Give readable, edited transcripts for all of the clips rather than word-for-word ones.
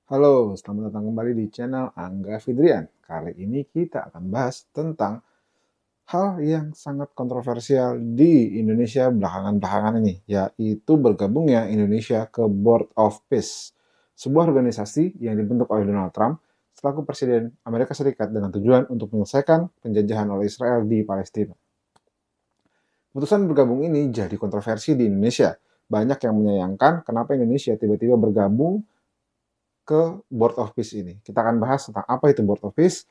Halo, selamat datang kembali di channel Angga Fidrian. Kali ini kita akan bahas tentang hal yang sangat kontroversial di Indonesia belakangan-belakangan ini, yaitu bergabungnya Indonesia ke Board of Peace, sebuah organisasi yang dibentuk oleh Donald Trump selaku Presiden Amerika Serikat dengan tujuan untuk menyelesaikan penjajahan oleh Israel di Palestina. Keputusan bergabung ini jadi kontroversi di Indonesia. Banyak yang menyayangkan kenapa Indonesia tiba-tiba bergabung ke Board of Peace ini. Kita akan bahas tentang apa itu Board of Peace,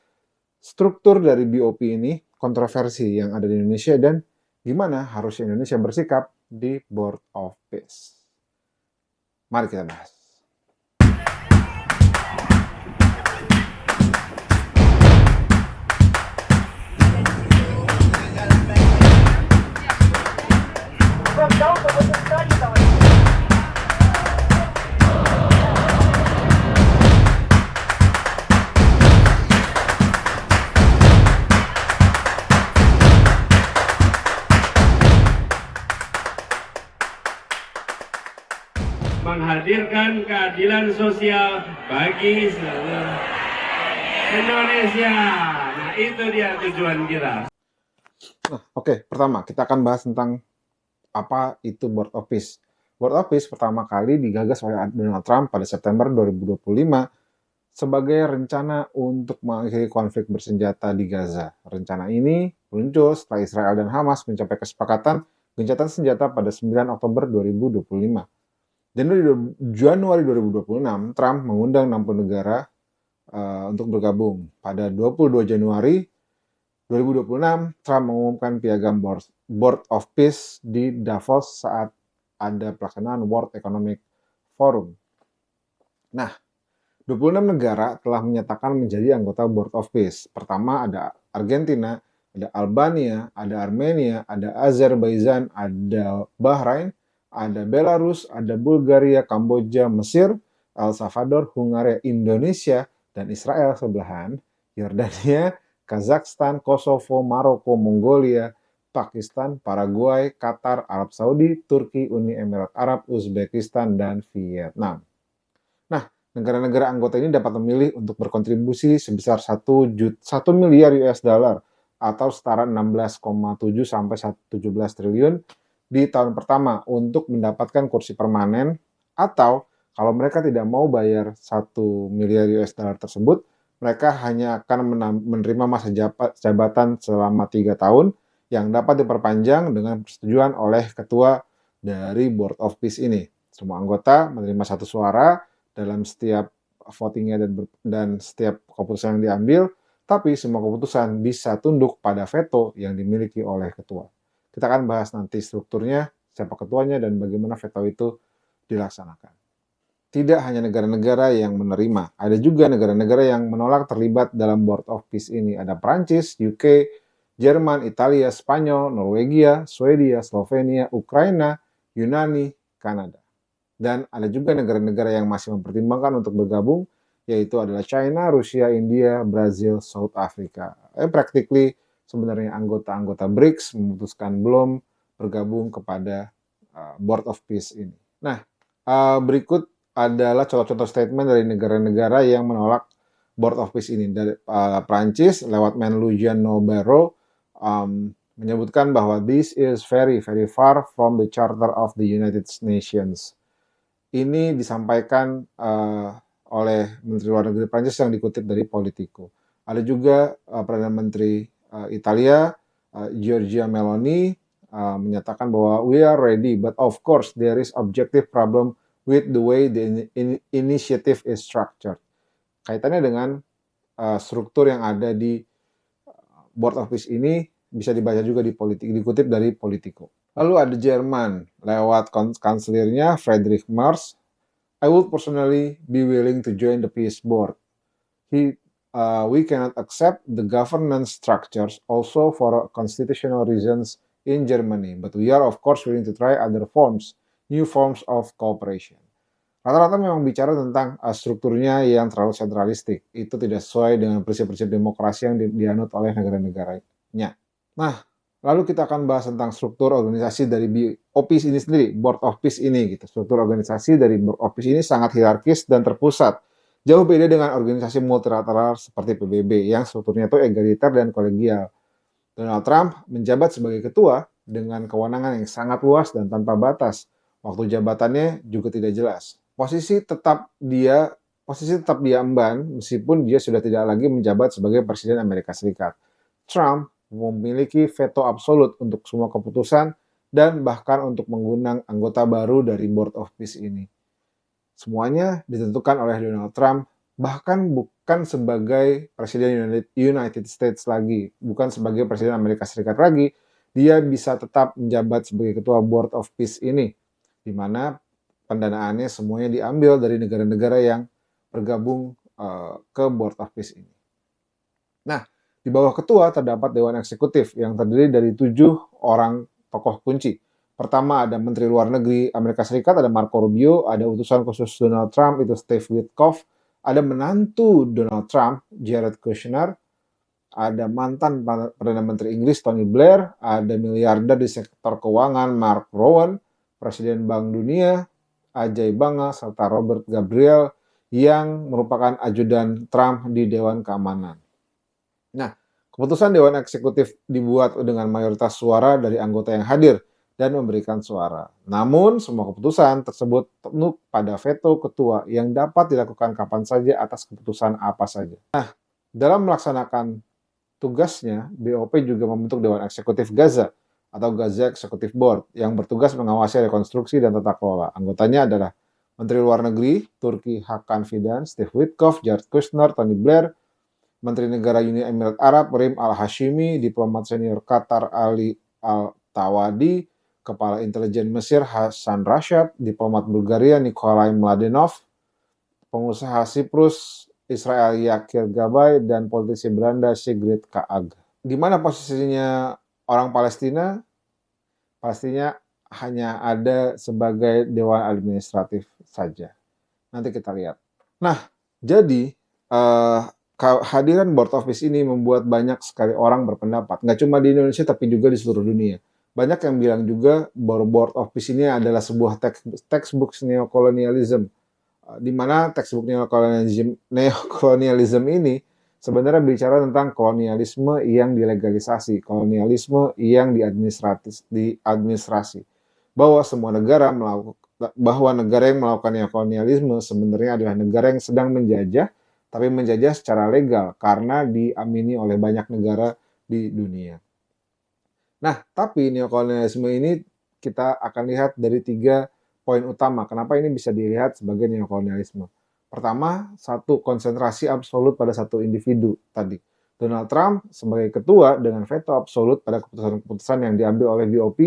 struktur dari BOP ini, kontroversi yang ada di Indonesia, dan gimana harusnya Indonesia bersikap di Board of Peace. Mari kita bahas. Menghadirkan keadilan sosial bagi seluruh Indonesia. Nah, itu dia tujuan kita. Oke, pertama kita akan bahas tentang apa itu Board of Peace. Board of Peace pertama kali digagas oleh Donald Trump pada September 2025 sebagai rencana untuk mengakhiri konflik bersenjata di Gaza. Rencana ini muncul setelah Israel dan Hamas mencapai kesepakatan gencatan senjata pada 9 Oktober 2025. Januari 2026, Trump mengundang 60 negara untuk bergabung. Pada 22 Januari 2026, Trump mengumumkan piagam Board of Peace di Davos saat ada pelaksanaan World Economic Forum. Nah, 26 negara telah menyatakan menjadi anggota Board of Peace. Pertama ada Argentina, ada Albania, ada Armenia, ada Azerbaijan, ada Bahrain, ada Belarus, ada Bulgaria, Kamboja, Mesir, El Salvador, Hungaria, Indonesia, dan Israel sebelahan, Yordania, Kazakhstan, Kosovo, Maroko, Mongolia, Pakistan, Paraguay, Qatar, Arab Saudi, Turki, Uni Emirat Arab, Uzbekistan, dan Vietnam. Nah, negara-negara anggota ini dapat memilih untuk berkontribusi sebesar 1 miliar US dollar atau setara 16,7 sampai 17 triliun di tahun pertama untuk mendapatkan kursi permanen, atau kalau mereka tidak mau bayar 1 miliar US dollar tersebut, mereka hanya akan menerima masa jabatan selama 3 tahun yang dapat diperpanjang dengan persetujuan oleh ketua dari Board of Peace ini. Semua anggota menerima 1 suara dalam setiap votingnya dan setiap keputusan yang diambil, tapi semua keputusan bisa tunduk pada veto yang dimiliki oleh ketua. Kita akan bahas nanti strukturnya, siapa ketuanya, dan bagaimana veto itu dilaksanakan. Tidak hanya negara-negara yang menerima, ada juga negara-negara yang menolak terlibat dalam Board of Peace ini. Ada Prancis, UK, Jerman, Italia, Spanyol, Norwegia, Swedia, Slovenia, Ukraina, Yunani, Kanada. Dan ada juga negara-negara yang masih mempertimbangkan untuk bergabung, yaitu adalah China, Rusia, India, Brazil, South Africa. Practically sebenarnya anggota-anggota BRICS memutuskan belum bergabung kepada Board of Peace ini. Nah, berikut adalah contoh-contoh statement dari negara-negara yang menolak Board of Peace ini. Dari Prancis lewat Menlu Jean Barrot menyebutkan bahwa this is very, very far from the Charter of the United Nations. Ini disampaikan oleh Menteri Luar Negeri Prancis yang dikutip dari Politico. Ada juga Perdana Menteri Italia, Giorgia Meloni, menyatakan bahwa we are ready, but of course there is objective problem with the way the initiative is structured. Kaitannya dengan struktur yang ada di Board of Peace ini bisa dibaca juga dikutip dari Politico. Lalu ada Jerman, lewat kanselirnya Friedrich Merz, I would personally be willing to join the peace board. We cannot accept the governance structures also for constitutional reasons in Germany, but we are of course willing to try other forms, new forms of cooperation. Rata-rata memang bicara tentang strukturnya yang terlalu sentralistik. Itu tidak sesuai dengan prinsip-prinsip demokrasi yang dianut oleh negara-negaranya. Nah, lalu kita akan bahas tentang struktur organisasi dari BOP ini sendiri, Board of Peace ini gitu. Struktur organisasi dari Board of Peace ini sangat hierarkis dan terpusat. Jauh beda dengan organisasi multilateral seperti PBB yang strukturnya itu egaliter dan kolegial. Donald Trump menjabat sebagai ketua dengan kewenangan yang sangat luas dan tanpa batas. Waktu jabatannya juga tidak jelas. Posisi tetap dia emban meskipun dia sudah tidak lagi menjabat sebagai Presiden Amerika Serikat. Trump memiliki veto absolut untuk semua keputusan dan bahkan untuk mengundang anggota baru dari Board of Peace ini. Semuanya ditentukan oleh Donald Trump, bahkan bukan sebagai Presiden United States lagi, bukan sebagai Presiden Amerika Serikat lagi, dia bisa tetap menjabat sebagai Ketua Board of Peace ini, di mana pendanaannya semuanya diambil dari negara-negara yang bergabung ke Board of Peace ini. Nah, di bawah ketua terdapat Dewan Eksekutif yang terdiri dari 7 orang tokoh kunci. Pertama ada Menteri Luar Negeri Amerika Serikat, ada Marco Rubio, ada utusan khusus Donald Trump, itu Steve Witkoff, ada menantu Donald Trump, Jared Kushner, ada mantan Perdana Menteri Inggris Tony Blair, ada miliarder di sektor keuangan Mark Rowan, Presiden Bank Dunia, Ajay Banga, serta Robert Gabriel yang merupakan ajudan Trump di Dewan Keamanan. Nah, keputusan Dewan Eksekutif dibuat dengan mayoritas suara dari anggota yang hadir dan memberikan suara. Namun, semua keputusan tersebut tunduk pada veto ketua yang dapat dilakukan kapan saja atas keputusan apa saja. Nah, dalam melaksanakan tugasnya, BOP juga membentuk Dewan Eksekutif Gaza atau Gaza Executive Board yang bertugas mengawasi rekonstruksi dan tata kelola. Anggotanya adalah Menteri Luar Negeri Turki Hakan Fidan, Steve Witkoff, Jared Kushner, Tony Blair, Menteri Negara Uni Emirat Arab Rim Al-Hashimi, diplomat senior Qatar Ali Al-Tawadi, Kepala Intelijen Mesir Hassan Rashad, diplomat Bulgaria Nikolai Mladenov, pengusaha Siprus Israel Yakir Gabay, dan politisi Belanda Sigrid Kaag. Gimana posisinya orang Palestina? Pastinya hanya ada sebagai dewan administratif saja. Nanti kita lihat. Nah, jadi kehadiran Board of Peace ini membuat banyak sekali orang berpendapat. Nggak cuma di Indonesia, tapi juga di seluruh dunia. Banyak yang bilang juga bahwa Board of Peace ini adalah sebuah textbook neokolonialism, di mana textbook neokolonialism ini sebenarnya bicara tentang kolonialisme yang dilegalisasi, kolonialisme yang diadministrasi, bahwa negara yang melakukan neokolonialisme sebenarnya adalah negara yang sedang menjajah, tapi menjajah secara legal karena diamini oleh banyak negara di dunia. Nah, tapi neokolonialisme ini kita akan lihat dari 3 poin utama. Kenapa ini bisa dilihat sebagai neokolonialisme? Pertama, satu konsentrasi absolut pada satu individu tadi. Donald Trump sebagai ketua dengan veto absolut pada keputusan-keputusan yang diambil oleh BOP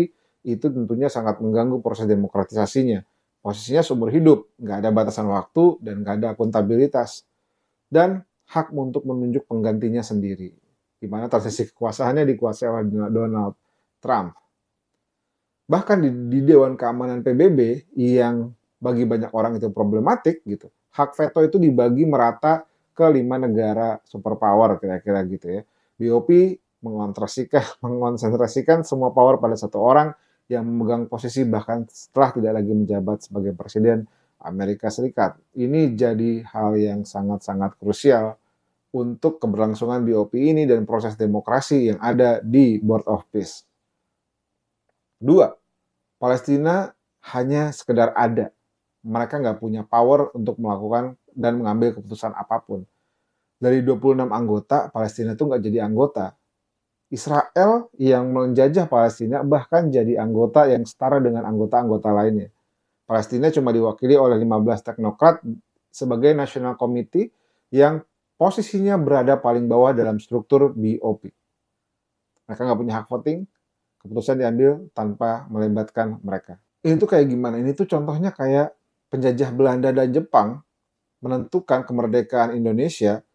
itu tentunya sangat mengganggu proses demokratisasinya. Posisinya seumur hidup, nggak ada batasan waktu dan nggak ada akuntabilitas. Dan hak untuk menunjuk penggantinya sendiri, di mana transisi kekuasaannya dikuasai oleh Donald Trump. Bahkan di Dewan Keamanan PBB yang bagi banyak orang itu problematik gitu, hak veto itu dibagi merata ke 5 negara superpower kira-kira gitu ya. BOP mengonsentrasikan semua power pada satu orang yang memegang posisi bahkan setelah tidak lagi menjabat sebagai Presiden Amerika Serikat. Ini jadi hal yang sangat-sangat krusial untuk keberlangsungan BOP ini dan proses demokrasi yang ada di Board of Peace. 2. Palestina hanya sekedar ada. Mereka nggak punya power untuk melakukan dan mengambil keputusan apapun. Dari 26 anggota, Palestina itu nggak jadi anggota. Israel yang menjajah Palestina bahkan jadi anggota yang setara dengan anggota-anggota lainnya. Palestina cuma diwakili oleh 15 teknokrat sebagai National Committee yang posisinya berada paling bawah dalam struktur BOP. Mereka nggak punya hak voting, keputusan diambil tanpa melibatkan mereka. Ini tuh kayak gimana? Ini tuh contohnya kayak penjajah Belanda dan Jepang menentukan kemerdekaan Indonesia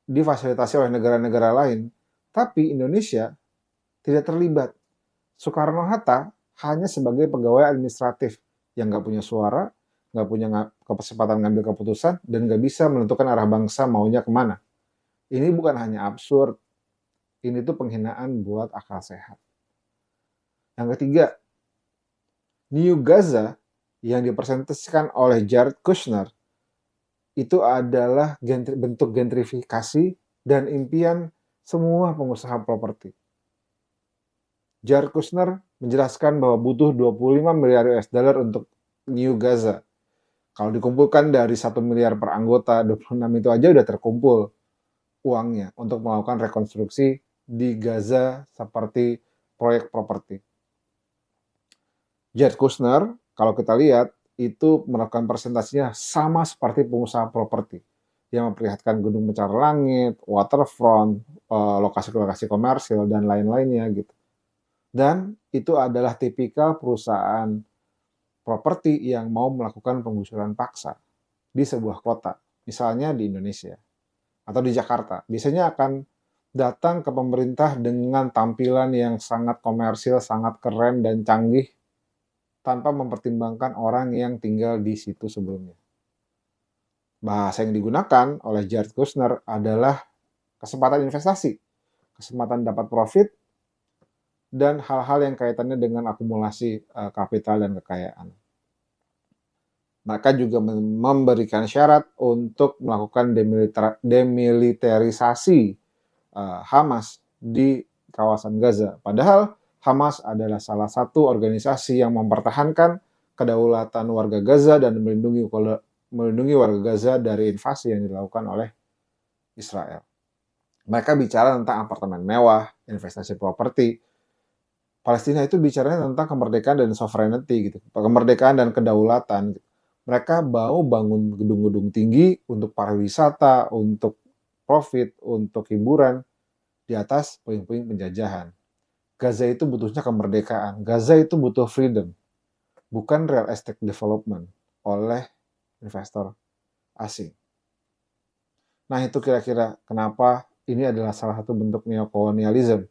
difasilitasi oleh negara-negara lain. Tapi Indonesia tidak terlibat. Soekarno-Hatta hanya sebagai pegawai administratif yang nggak punya suara, nggak punya kesempatan ngambil keputusan, dan nggak bisa menentukan arah bangsa maunya kemana. Ini bukan hanya absurd, ini tuh penghinaan buat akal sehat. Yang ketiga, New Gaza yang dipresentasikan oleh Jared Kushner itu adalah bentuk gentrifikasi dan impian semua pengusaha properti. Jared Kushner menjelaskan bahwa butuh 25 miliar US dollar untuk New Gaza. Kalau dikumpulkan dari 1 miliar per anggota, 26 itu aja udah terkumpul uangnya untuk melakukan rekonstruksi di Gaza seperti proyek properti. Jared Kushner, kalau kita lihat, itu melakukan presentasinya sama seperti pengusaha properti yang memperlihatkan gedung pencakar langit, waterfront, lokasi-lokasi komersil, dan lain-lainnya gitu. Dan itu adalah tipikal perusahaan properti yang mau melakukan penggusuran paksa di sebuah kota, misalnya di Indonesia atau di Jakarta. Biasanya akan datang ke pemerintah dengan tampilan yang sangat komersil, sangat keren dan canggih, tanpa mempertimbangkan orang yang tinggal di situ sebelumnya. Bahasa yang digunakan oleh Jared Kushner adalah kesempatan investasi, kesempatan dapat profit, dan hal-hal yang kaitannya dengan akumulasi kapital dan kekayaan. Mereka juga memberikan syarat untuk melakukan demilitarisasi Hamas di kawasan Gaza. Padahal Hamas adalah salah satu organisasi yang mempertahankan kedaulatan warga Gaza dan melindungi warga Gaza dari invasi yang dilakukan oleh Israel. Mereka bicara tentang apartemen mewah, investasi properti. Palestina itu bicaranya tentang kemerdekaan dan sovereignty gitu, kemerdekaan dan kedaulatan. Mereka mau bangun gedung-gedung tinggi untuk pariwisata, untuk profit, untuk hiburan di atas puing-puing penjajahan. Gaza itu butuhnya kemerdekaan. Gaza itu butuh freedom, bukan real estate development oleh investor asing. Nah, itu kira-kira kenapa ini adalah salah satu bentuk neokolonialisme.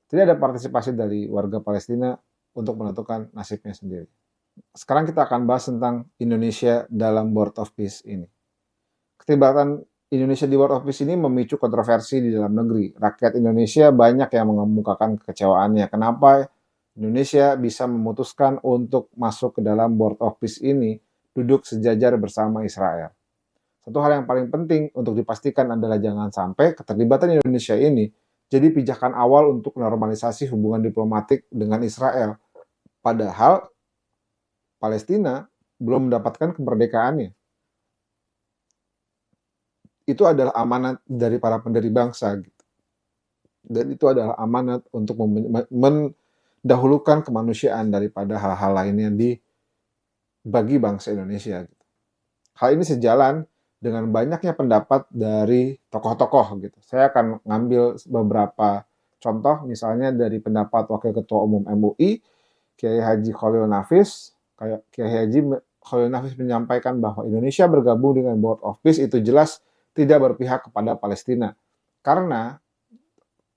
Tidak ada partisipasi dari warga Palestina untuk menentukan nasibnya sendiri. Sekarang kita akan bahas tentang Indonesia dalam Board of Peace ini. Keterlibatan Indonesia di World of Peace ini memicu kontroversi di dalam negeri. Rakyat Indonesia banyak yang mengemukakan kekecewaannya. Kenapa Indonesia bisa memutuskan untuk masuk ke dalam World of Peace ini, duduk sejajar bersama Israel. Satu hal yang paling penting untuk dipastikan adalah jangan sampai keterlibatan Indonesia ini jadi pijakan awal untuk normalisasi hubungan diplomatik dengan Israel. Padahal Palestina belum mendapatkan kemerdekaannya. Itu adalah amanat dari para pendiri bangsa gitu. Dan itu adalah amanat untuk mendahulukan kemanusiaan daripada hal-hal lainnya bagi bangsa Indonesia gitu. Hal ini sejalan dengan banyaknya pendapat dari tokoh-tokoh gitu. Saya akan ngambil beberapa contoh, misalnya dari pendapat Wakil Ketua Umum MUI, Kiai Haji Khalil Nafis. Kiai Haji Khalil Nafis menyampaikan bahwa Indonesia bergabung dengan Board of Peace itu jelas tidak berpihak kepada Palestina. Karena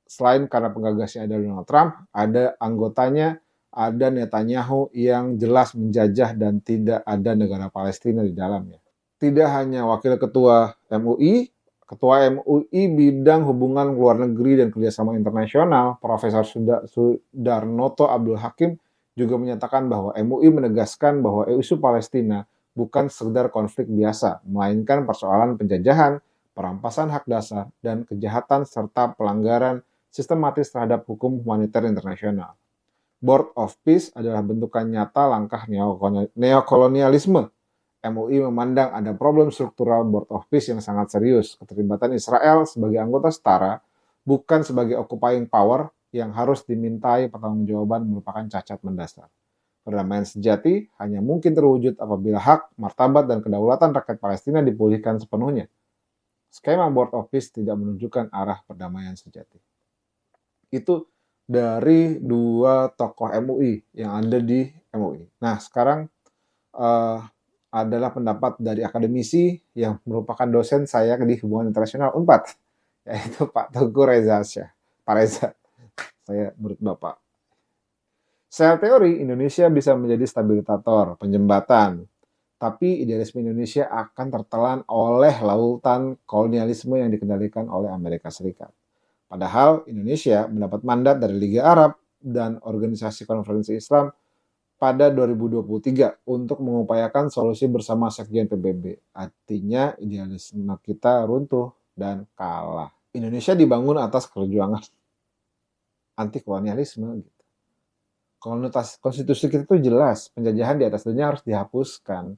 selain karena penggagasnya ada Donald Trump, ada anggotanya, ada Netanyahu yang jelas menjajah dan tidak ada negara Palestina di dalamnya. Tidak hanya Wakil Ketua MUI, Ketua MUI bidang hubungan luar negeri dan kerjasama internasional, Profesor Sudarnoto Abdul Hakim juga menyatakan bahwa MUI menegaskan bahwa isu Palestina bukan sekedar konflik biasa, melainkan persoalan penjajahan, perampasan hak dasar, dan kejahatan serta pelanggaran sistematis terhadap hukum humaniter internasional. Board of Peace adalah bentukan nyata langkah neokolonialisme. MUI memandang ada problem struktural Board of Peace yang sangat serius. Keterlibatan Israel sebagai anggota setara bukan sebagai occupying power yang harus dimintai pertanggungjawaban merupakan cacat mendasar. Perdamaian sejati hanya mungkin terwujud apabila hak, martabat, dan kedaulatan rakyat Palestina dipulihkan sepenuhnya. Skema Board of Peace tidak menunjukkan arah perdamaian sejati. Itu dari dua tokoh MUI yang ada di MUI. Nah, sekarang adalah pendapat dari akademisi yang merupakan dosen saya di Hubungan Internasional UNPAD, yaitu Pak Teguh Reza Syah. Pak Reza, saya murid Bapak. Secara teori, Indonesia bisa menjadi stabilisator, penjembatan, tapi idealisme Indonesia akan tertelan oleh lautan kolonialisme yang dikendalikan oleh Amerika Serikat. Padahal Indonesia mendapat mandat dari Liga Arab dan Organisasi Konferensi Islam pada 2023 untuk mengupayakan solusi bersama Sekjen PBB. Artinya idealisme kita runtuh dan kalah. Indonesia dibangun atas perjuangan anti kolonialisme. Konstitusi kita itu jelas, penjajahan di atas dunia harus dihapuskan.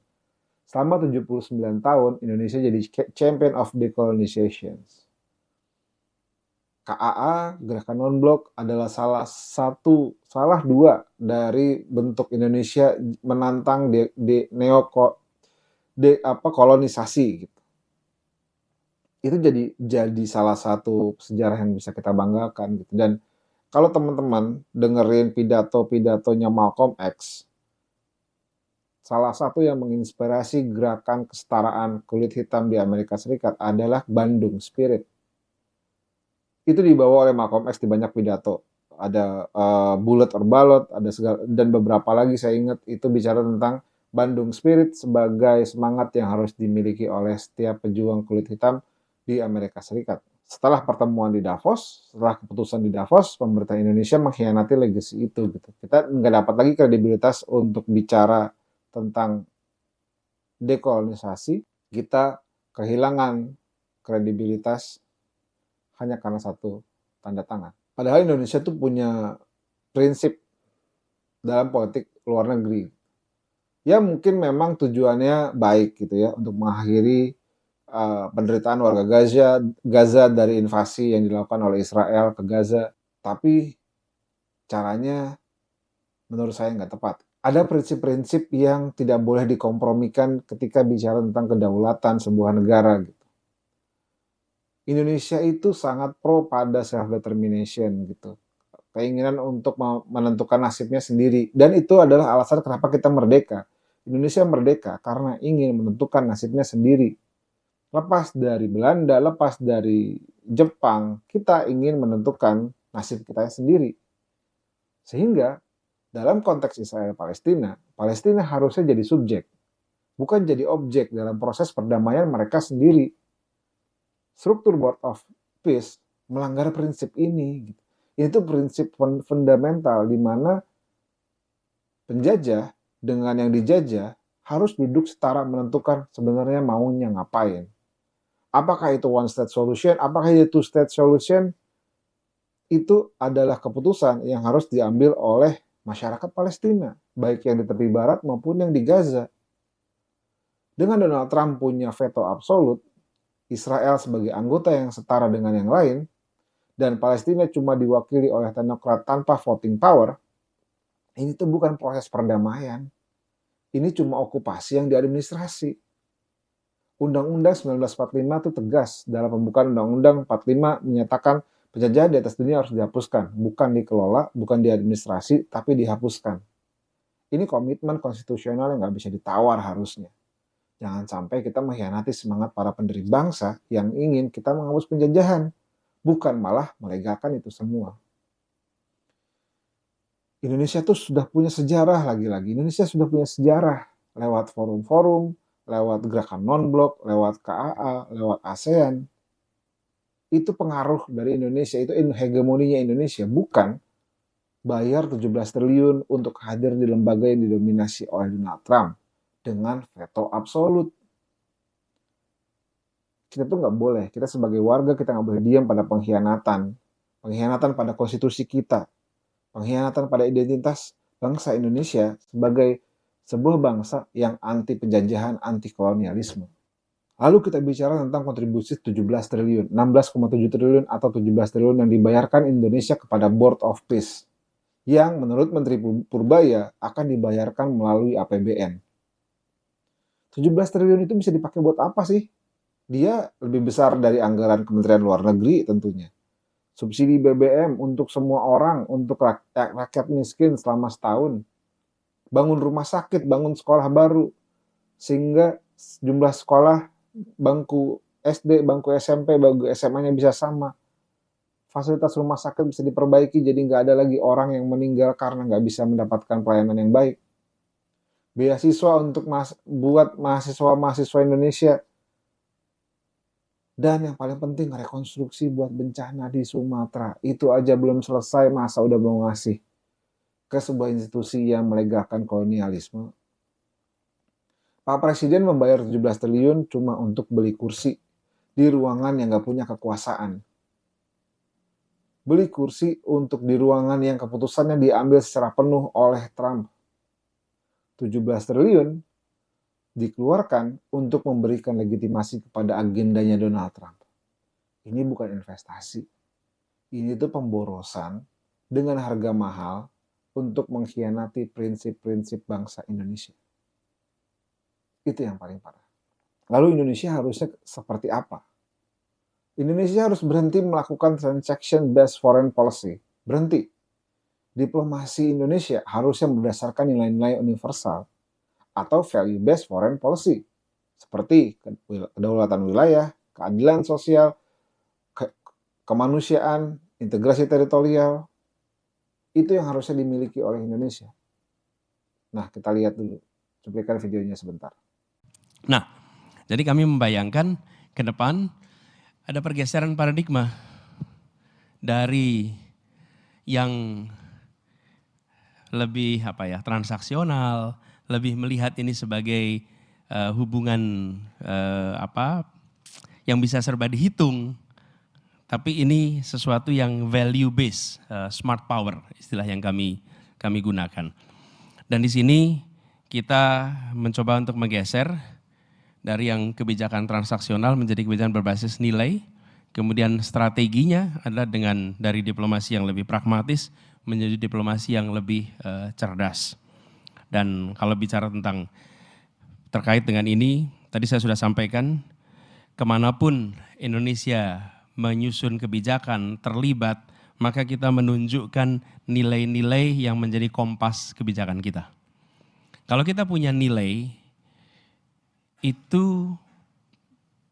Selama 79 tahun, Indonesia jadi champion of decolonization. KAA, Gerakan Non-Blok, adalah salah dua dari bentuk Indonesia menantang kolonisasi gitu. Itu jadi salah satu sejarah yang bisa kita banggakan gitu. Dan kalau teman-teman dengerin pidato-pidatonya Malcolm X, salah satu yang menginspirasi gerakan kesetaraan kulit hitam di Amerika Serikat adalah Bandung Spirit. Itu dibawa oleh Malcolm X di banyak pidato. Ada Bullet or Ballot, ada segala, dan beberapa lagi saya ingat itu bicara tentang Bandung Spirit sebagai semangat yang harus dimiliki oleh setiap pejuang kulit hitam di Amerika Serikat. Setelah pertemuan di Davos, setelah keputusan di Davos, pemerintah Indonesia mengkhianati legacy itu. Gitu. Kita nggak dapat lagi kredibilitas untuk bicara tentang dekolonisasi. Kita kehilangan kredibilitas hanya karena satu tanda tangan. Padahal Indonesia tuh punya prinsip dalam politik luar negeri. Ya mungkin memang tujuannya baik gitu ya, untuk mengakhiri penderitaan warga Gaza dari invasi yang dilakukan oleh Israel ke Gaza. Tapi caranya menurut saya nggak tepat. Ada prinsip-prinsip yang tidak boleh dikompromikan ketika bicara tentang kedaulatan sebuah negara gitu. Indonesia itu sangat pro pada self-determination gitu. Keinginan untuk menentukan nasibnya sendiri. Dan itu adalah alasan kenapa kita merdeka. Indonesia merdeka karena ingin menentukan nasibnya sendiri. Lepas dari Belanda, lepas dari Jepang, kita ingin menentukan nasib kita sendiri. Sehingga dalam konteks Israel-Palestina, Palestina harusnya jadi subjek. Bukan jadi objek dalam proses perdamaian mereka sendiri. Struktur Board of Peace melanggar prinsip ini. Itu prinsip fundamental di mana penjajah dengan yang dijajah harus duduk setara menentukan sebenarnya maunya ngapain. Apakah itu one state solution, apakah itu two state solution, itu adalah keputusan yang harus diambil oleh masyarakat Palestina, baik yang di tepi barat maupun yang di Gaza. Dengan Donald Trump punya veto absolut, Israel sebagai anggota yang setara dengan yang lain, dan Palestina cuma diwakili oleh teknokrat tanpa voting power, ini tuh bukan proses perdamaian. Ini cuma okupasi yang diadministrasi. Undang-Undang 1945 itu tegas. Dalam pembukaan Undang-Undang 45 menyatakan penjajahan di atas dunia harus dihapuskan. Bukan dikelola, bukan diadministrasi, tapi dihapuskan. Ini komitmen konstitusional yang nggak bisa ditawar harusnya. Jangan sampai kita mengkhianati semangat para pendiri bangsa yang ingin kita menghapus penjajahan, bukan malah melegalkan itu semua. Indonesia tuh sudah punya sejarah lagi-lagi. Indonesia sudah punya sejarah lewat forum-forum, lewat gerakan non-blok, lewat KAA, lewat ASEAN. Itu pengaruh dari Indonesia, itu hegemoninya Indonesia, bukan bayar 17 triliun untuk hadir di lembaga yang didominasi oleh Donald Trump dengan veto absolut. Kita tuh nggak boleh, kita sebagai warga kita nggak boleh diam pada pengkhianatan pada konstitusi kita, pengkhianatan pada identitas bangsa Indonesia sebagai sebuah bangsa yang anti penjajahan, anti kolonialisme. Lalu kita bicara tentang kontribusi 17 triliun, 16,7 triliun atau 17 triliun yang dibayarkan Indonesia kepada Board of Peace, yang menurut Menteri Purbaya akan dibayarkan melalui APBN. 17 triliun itu bisa dipakai buat apa sih? Dia lebih besar dari anggaran Kementerian Luar Negeri tentunya. Subsidi BBM untuk semua orang, untuk rakyat miskin selama setahun. Bangun rumah sakit, bangun sekolah baru. Sehingga jumlah sekolah, bangku SD, bangku SMP, bangku SMA-nya bisa sama. Fasilitas rumah sakit bisa diperbaiki, jadi nggak ada lagi orang yang meninggal karena nggak bisa mendapatkan pelayanan yang baik. Beasiswa untuk buat mahasiswa-mahasiswa Indonesia. Dan yang paling penting rekonstruksi buat bencana di Sumatera. Itu aja belum selesai, masa udah mau ngasih. ke sebuah institusi yang melegalkan kolonialisme. Pak Presiden membayar 17 triliun cuma untuk beli kursi di ruangan yang gak punya kekuasaan. Beli kursi untuk di ruangan yang keputusannya diambil secara penuh oleh Trump. 17 triliun dikeluarkan untuk memberikan legitimasi kepada agendanya Donald Trump. Ini bukan investasi. Ini tuh pemborosan dengan harga mahal untuk mengkhianati prinsip-prinsip bangsa Indonesia. Itu yang paling parah. Lalu Indonesia harusnya seperti apa? Indonesia harus berhenti melakukan transaction-based foreign policy. Berhenti. Diplomasi Indonesia harusnya berdasarkan nilai-nilai universal atau value-based foreign policy. Seperti kedaulatan wilayah, keadilan sosial, kemanusiaan, integrasi teritorial. Itu yang harusnya dimiliki oleh Indonesia. Nah, kita lihat dulu cuplikan videonya sebentar. Nah, jadi kami membayangkan ke depan ada pergeseran paradigma dari yang lebih transaksional, lebih melihat ini sebagai hubungan yang bisa serba dihitung. Tapi ini sesuatu yang value based, smart power istilah yang kami gunakan. Dan di sini kita mencoba untuk menggeser dari yang kebijakan transaksional menjadi kebijakan berbasis nilai. Kemudian strateginya adalah dari diplomasi yang lebih pragmatis menjadi diplomasi yang lebih cerdas. Dan kalau bicara terkait dengan ini, tadi saya sudah sampaikan, kemanapun Indonesia menyusun kebijakan, terlibat, maka kita menunjukkan nilai-nilai yang menjadi kompas kebijakan kita. Kalau kita punya nilai, itu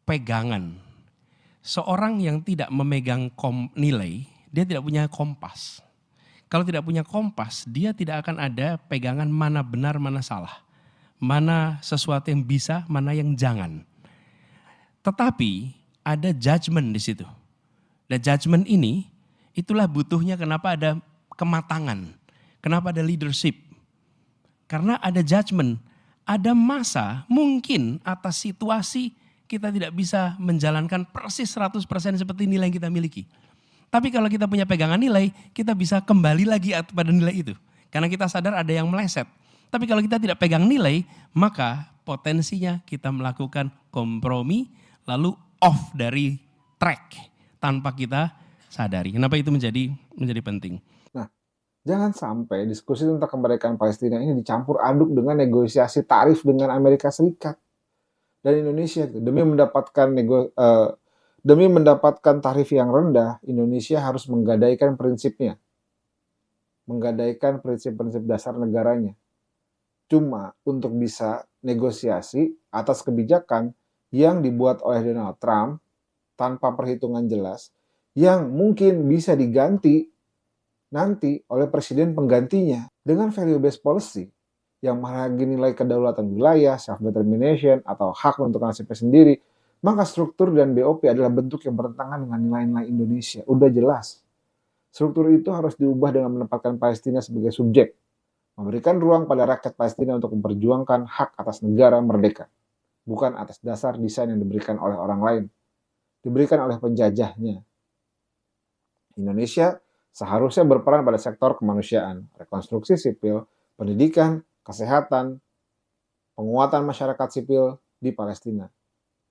pegangan. Seorang yang tidak memegang nilai, dia tidak punya kompas. Kalau tidak punya kompas, dia tidak akan ada pegangan mana benar, mana salah. Mana sesuatu yang bisa, mana yang jangan. Tetapi ada judgment di situ. Dan judgment ini, itulah butuhnya kenapa ada kematangan. Kenapa ada leadership. Karena ada judgment. Ada masa mungkin atas situasi kita tidak bisa menjalankan persis 100% seperti nilai yang kita miliki. Tapi kalau kita punya pegangan nilai, kita bisa kembali lagi pada nilai itu. Karena kita sadar ada yang meleset. Tapi kalau kita tidak pegang nilai, maka potensinya kita melakukan kompromi lalu off dari track tanpa kita sadari. Kenapa itu menjadi penting? Jangan sampai diskusi tentang kemerdekaan Palestina ini dicampur aduk dengan negosiasi tarif dengan Amerika Serikat dan Indonesia. Demi mendapatkan tarif yang rendah, Indonesia harus menggadaikan prinsipnya. Menggadaikan prinsip-prinsip dasar negaranya. Cuma untuk bisa negosiasi atas kebijakan yang dibuat oleh Donald Trump tanpa perhitungan jelas, yang mungkin bisa diganti nanti oleh presiden penggantinya dengan value-based policy yang menghargai nilai kedaulatan wilayah, self-determination, atau hak menentukan nasibnya sendiri, maka struktur dan BOP adalah bentuk yang bertentangan dengan nilai-nilai Indonesia. Udah jelas. Struktur itu harus diubah dengan menempatkan Palestina sebagai subjek, memberikan ruang pada rakyat Palestina untuk memperjuangkan hak atas negara merdeka, bukan atas dasar desain yang diberikan oleh orang lain, diberikan oleh penjajahnya. Indonesia seharusnya berperan pada sektor kemanusiaan, rekonstruksi sipil, pendidikan, kesehatan, penguatan masyarakat sipil di Palestina.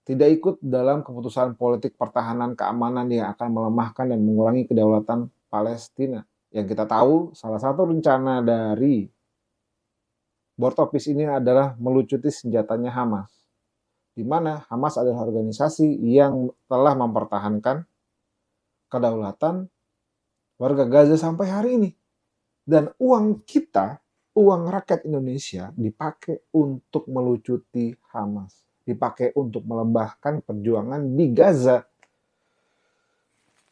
Tidak ikut dalam keputusan politik pertahanan keamanan yang akan melemahkan dan mengurangi kedaulatan Palestina. Yang kita tahu, salah satu rencana dari Board of Peace ini adalah melucuti senjatanya Hamas. Di mana Hamas adalah organisasi yang telah mempertahankan kedaulatan warga Gaza sampai hari ini. Dan uang kita, uang rakyat Indonesia dipakai untuk melucuti Hamas. Dipakai untuk melembahkan perjuangan di Gaza.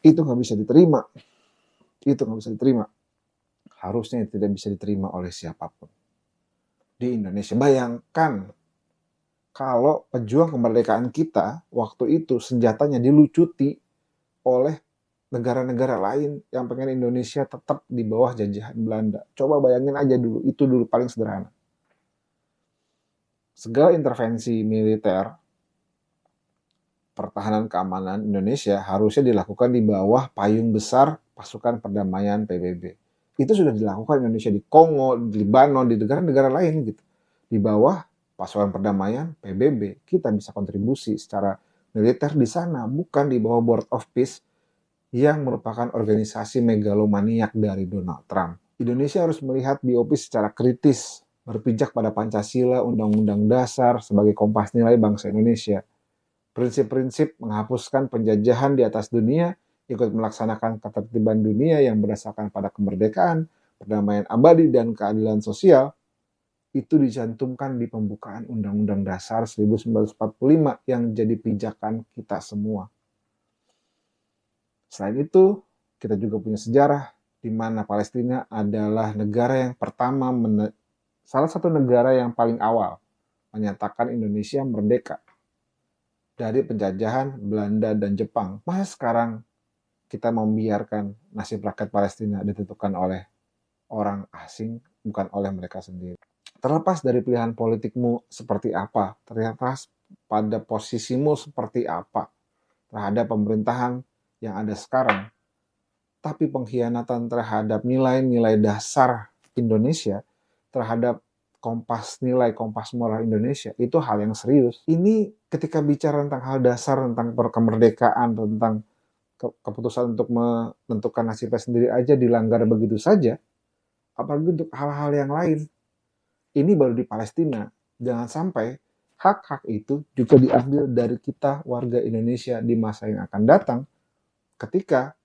Itu nggak bisa diterima. Itu nggak bisa diterima. Harusnya tidak bisa diterima oleh siapapun. Di Indonesia, bayangkan kalau pejuang kemerdekaan kita waktu itu senjatanya dilucuti oleh negara-negara lain yang pengen Indonesia tetap di bawah jajahan Belanda. Coba bayangin aja dulu, itu dulu paling sederhana. Segala intervensi militer, pertahanan keamanan Indonesia harusnya dilakukan di bawah payung besar pasukan perdamaian PBB. Itu sudah dilakukan Indonesia di Kongo, di Libanon, di negara-negara lain gitu. Di bawah pasukan perdamaian PBB, kita bisa kontribusi secara militer di sana, bukan di bawah Board of Peace yang merupakan organisasi megalomaniak dari Donald Trump. Indonesia harus melihat BOP secara kritis, berpijak pada Pancasila, Undang-Undang Dasar sebagai kompas nilai bangsa Indonesia. Prinsip-prinsip menghapuskan penjajahan di atas dunia, ikut melaksanakan ketertiban dunia yang berdasarkan pada kemerdekaan, perdamaian abadi, dan keadilan sosial, itu dicantumkan di pembukaan Undang-Undang Dasar 1945 yang jadi pijakan kita semua. Selain itu, kita juga punya sejarah di mana Palestina adalah negara yang pertama, salah satu negara yang paling awal menyatakan Indonesia merdeka dari penjajahan Belanda dan Jepang. Masa sekarang kita membiarkan nasib rakyat Palestina ditentukan oleh orang asing, bukan oleh mereka sendiri. Terlepas dari pilihan politikmu seperti apa, terlepas pada posisimu seperti apa terhadap pemerintahan yang ada sekarang, tapi pengkhianatan terhadap nilai-nilai dasar Indonesia, terhadap nilai kompas moral Indonesia, itu hal yang serius. Ini ketika bicara tentang hal dasar, tentang kemerdekaan, tentang keputusan untuk menentukan nasibnya sendiri aja dilanggar begitu saja, apalagi untuk hal-hal yang lain. Ini baru di Palestina. Jangan sampai hak-hak itu juga diambil dari kita warga Indonesia di masa yang akan datang, ketika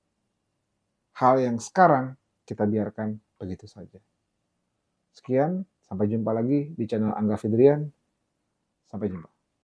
hal yang sekarang kita biarkan begitu saja. Sekian, sampai jumpa lagi di channel Angga Fidrian. Sampai jumpa.